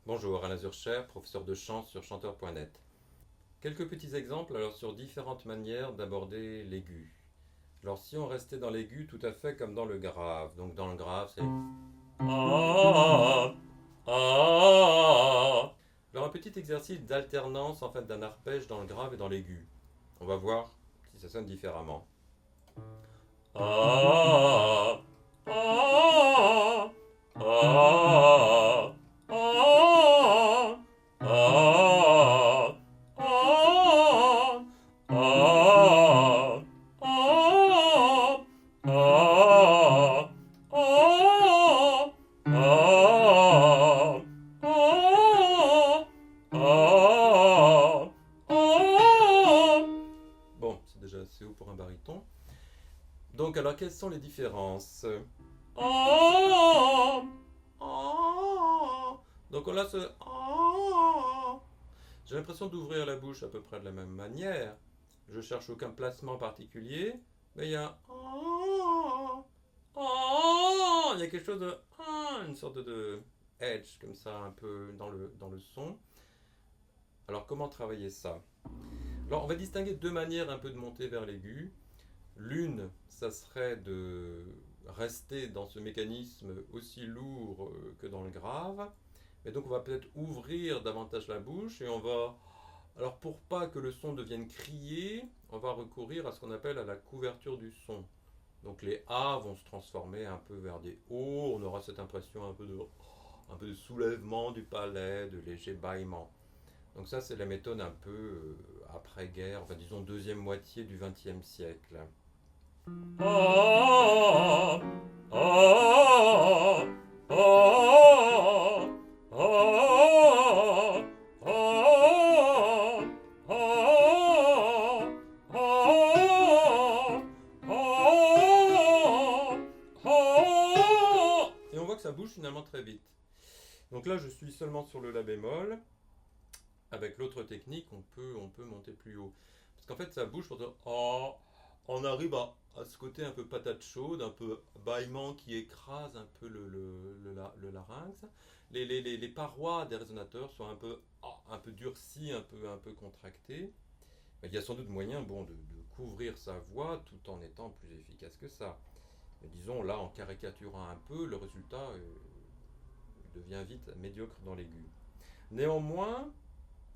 Bonjour, Alain Zurcher, professeur de chant sur chanteur.net. Quelques petits exemples alors sur différentes manières d'aborder l'aigu. Alors si on restait dans l'aigu tout à fait comme dans le grave, donc dans le grave c'est ah, ah. Alors un petit exercice d'alternance en fait d'un arpège dans le grave et dans l'aigu. On va voir si ça sonne différemment. Ah, ah, ah, ah, ah, ah, ah, ah, ah, ah, ah, ah. Bon, c'est déjà assez haut pour un baryton. Donc, alors, quelles sont les différences? Ah, ah. Donc, on a ce ah. J'ai l'impression d'ouvrir la bouche à peu près de la même manière. Je cherche aucun placement particulier, mais il y a un ah. Ah. Il y a quelque chose de ah, une sorte de edge comme ça, un peu dans le son. Alors, comment travailler ça? Alors, on va distinguer deux manières un peu de monter vers l'aigu. L'une, ça serait de rester dans ce mécanisme aussi lourd que dans le grave. Mais donc on va peut-être ouvrir davantage la bouche et on va... Alors pour pas que le son devienne crié, on va recourir à ce qu'on appelle à la couverture du son. Donc les A vont se transformer un peu vers des O, on aura cette impression un peu de soulèvement du palais, de léger bâillement. Donc ça c'est la méthode un peu après-guerre, enfin disons deuxième moitié du XXe siècle. Ah, ah, ah, ah, ah, ah, et on voit que ça bouge finalement très vite. Donc là, je suis seulement sur le La bémol. Avec l'autre technique, on peut monter plus haut. Parce qu'en fait, ça bouge pour dire oh, on arrive à ce côté un peu patate chaude, un peu bâillement qui écrase un peu le larynx. Les parois des résonateurs sont un peu durcies, un peu contractées. Mais il y a sans doute moyen de couvrir sa voix tout en étant plus efficace que ça. Mais disons, là, en caricaturant un peu, le résultat devient vite médiocre dans l'aigu. Néanmoins,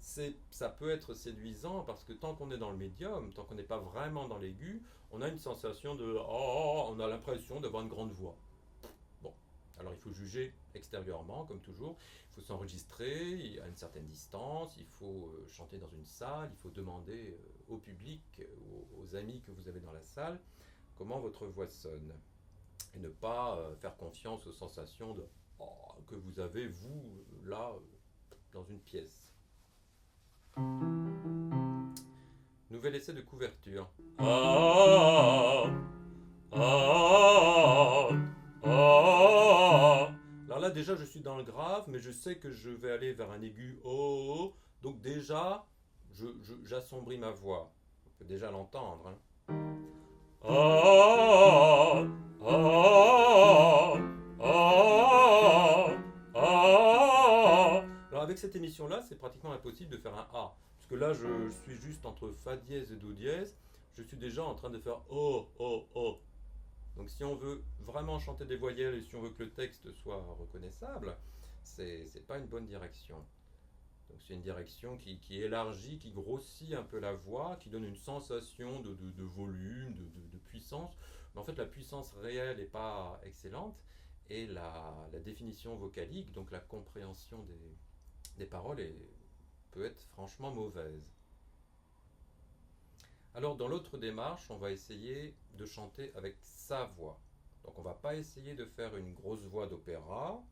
ça peut être séduisant parce que tant qu'on est dans le médium, tant qu'on n'est pas vraiment dans l'aigu, on a une sensation de oh, on a l'impression d'avoir une grande voix. Bon, alors il faut juger extérieurement, comme toujours. Il faut s'enregistrer à une certaine distance, il faut chanter dans une salle, il faut demander au public, aux amis que vous avez dans la salle, comment votre voix sonne. Et ne pas faire confiance aux sensations oh, que vous avez, vous, là, dans une pièce. Nouvel essai de couverture. Ah, ah, ah. Alors là, déjà, je suis dans le grave, mais je sais que je vais aller vers un aigu oh. Donc déjà, j'assombris ma voix. On peut déjà l'entendre. Hein. Ah, ah, ah, ah. Alors avec cette émission-là, c'est pratiquement impossible de faire un A. Parce que là, je suis juste entre Fa dièse et Do dièse. Je suis déjà en train de faire Oh, oh, oh. Donc si on veut vraiment chanter des voyelles et si on veut que le texte soit reconnaissable, c'est pas une bonne direction. Donc c'est une direction qui élargit, qui grossit un peu la voix, qui donne une sensation de volume, de puissance. Mais en fait, la puissance réelle n'est pas excellente et la définition vocalique, donc la compréhension des paroles, peut être franchement mauvaise. Alors dans l'autre démarche, on va essayer de chanter avec sa voix. Donc on ne va pas essayer de faire une grosse voix d'opéra.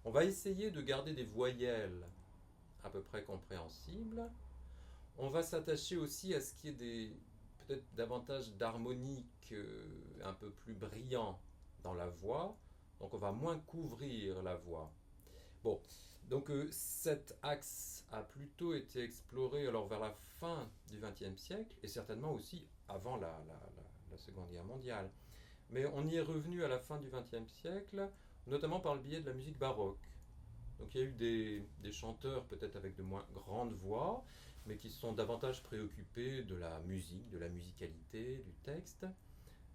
On va essayer de garder des voyelles à peu près compréhensibles. On va s'attacher aussi à ce qui est peut-être davantage d'harmonique, un peu plus brillant dans la voix. Donc on va moins couvrir la voix. Bon, donc cet axe a plutôt été exploré alors vers la fin du XXe siècle et certainement aussi avant la Seconde Guerre mondiale. Mais on y est revenu à la fin du XXe siècle, notamment par le biais de la musique baroque. Donc il y a eu des chanteurs peut-être avec de moins grandes voix, mais qui se sont davantage préoccupés de la musique, de la musicalité, du texte.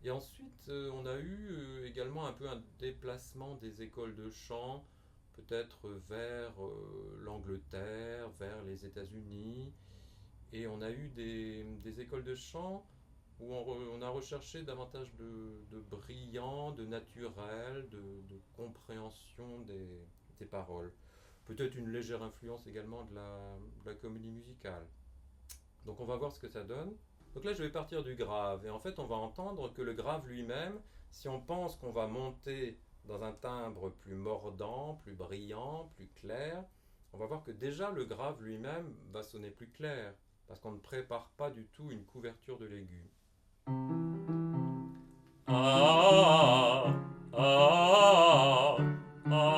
Et ensuite, on a eu également un peu un déplacement des écoles de chant, peut-être vers l'Angleterre, vers les États-Unis. Et on a eu des écoles de chant où on a recherché davantage de brillant, de naturel, de compréhension des paroles. Peut-être une légère influence également de la comédie musicale. Donc on va voir ce que ça donne. Donc là je vais partir du grave et en fait on va entendre que le grave lui-même, si on pense qu'on va monter dans un timbre plus mordant, plus brillant, plus clair, on va voir que déjà le grave lui-même va sonner plus clair parce qu'on ne prépare pas du tout une couverture de l'aigu. Ah, ah, ah,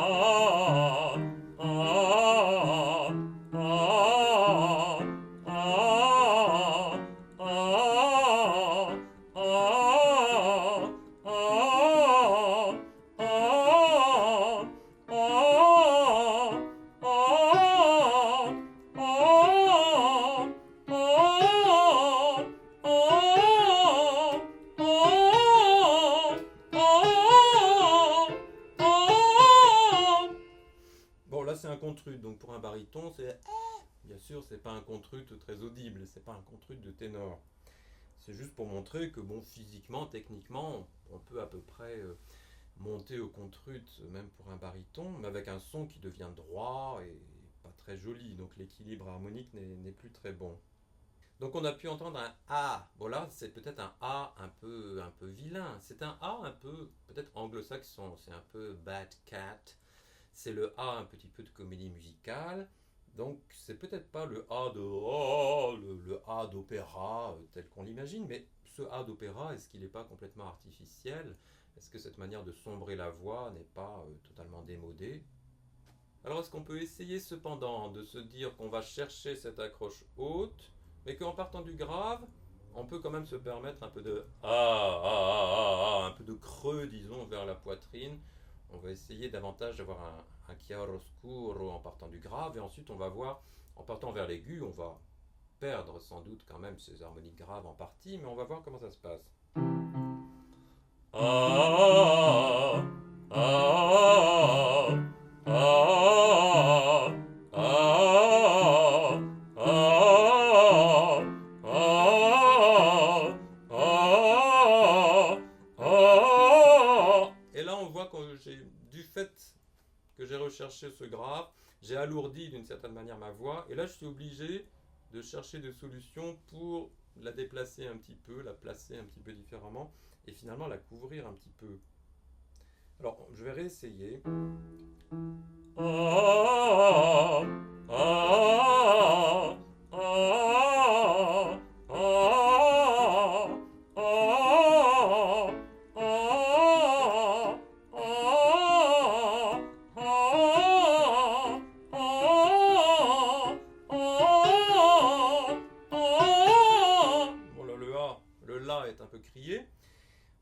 ah, ah, ah, bon, là c'est un contrut, donc pour un baryton, c'est. Bien sûr, c'est pas un contrut très audible, c'est pas un contrut de ténor. C'est juste pour montrer que, bon, physiquement, techniquement, on peut à peu près monter au contrut, même pour un baryton, mais avec un son qui devient droit et pas très joli, donc l'équilibre harmonique n'est plus très bon. Donc on a pu entendre un A. Bon là, c'est peut-être un A un peu vilain. C'est un A un peu peut-être anglo-saxon. C'est un peu bad cat. C'est le A un petit peu de comédie musicale. Donc c'est peut-être pas le A de oh, le A d'opéra tel qu'on l'imagine, mais ce A d'opéra, est-ce qu'il n'est pas complètement artificiel? Est-ce que cette manière de sombrer la voix n'est pas totalement démodée? Alors est-ce qu'on peut essayer cependant de se dire qu'on va chercher cette accroche haute, mais qu'en partant du grave, on peut quand même se permettre un peu de un peu de creux, disons, vers la poitrine. On va essayer davantage d'avoir un chiaroscuro en partant du grave, et ensuite on va voir, en partant vers l'aigu, on va perdre sans doute quand même ces harmoniques graves en partie, mais on va voir comment ça se passe. Ah, ah, ah, ah, ah, ah, et là, on voit que du fait que j'ai recherché ce grave, j'ai alourdi d'une certaine manière ma voix, et là, je suis obligé de chercher des solutions pour la déplacer un petit peu, la placer un petit peu différemment, et finalement la couvrir un petit peu. Alors, je vais réessayer. Ah, ah, ah, ah, ah, ah, bon là, le A, le La est un peu crié.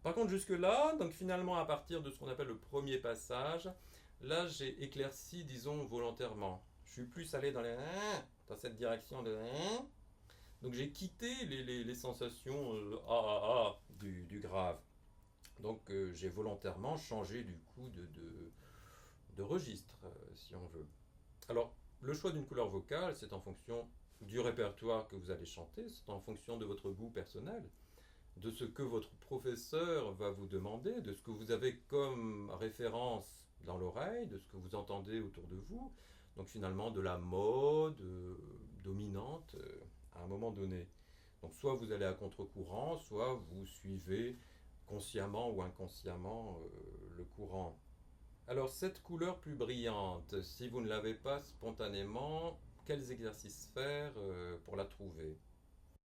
Par contre, jusque-là, donc finalement, à partir de ce qu'on appelle le premier passage, là, j'ai éclairci, disons, volontairement. Je suis plus allé dans cette direction de. Donc, j'ai quitté les sensations du grave. Donc, j'ai volontairement changé du coup de registre, si on veut. Alors, le choix d'une couleur vocale, c'est en fonction du répertoire que vous allez chanter, c'est en fonction de votre goût personnel, de ce que votre professeur va vous demander, de ce que vous avez comme référence dans l'oreille, de ce que vous entendez autour de vous, donc finalement de la mode dominante à un moment donné. Donc soit vous allez à contre-courant, soit vous suivez consciemment ou inconsciemment le courant. Alors cette couleur plus brillante, si vous ne l'avez pas spontanément, quels exercices faire pour la trouver?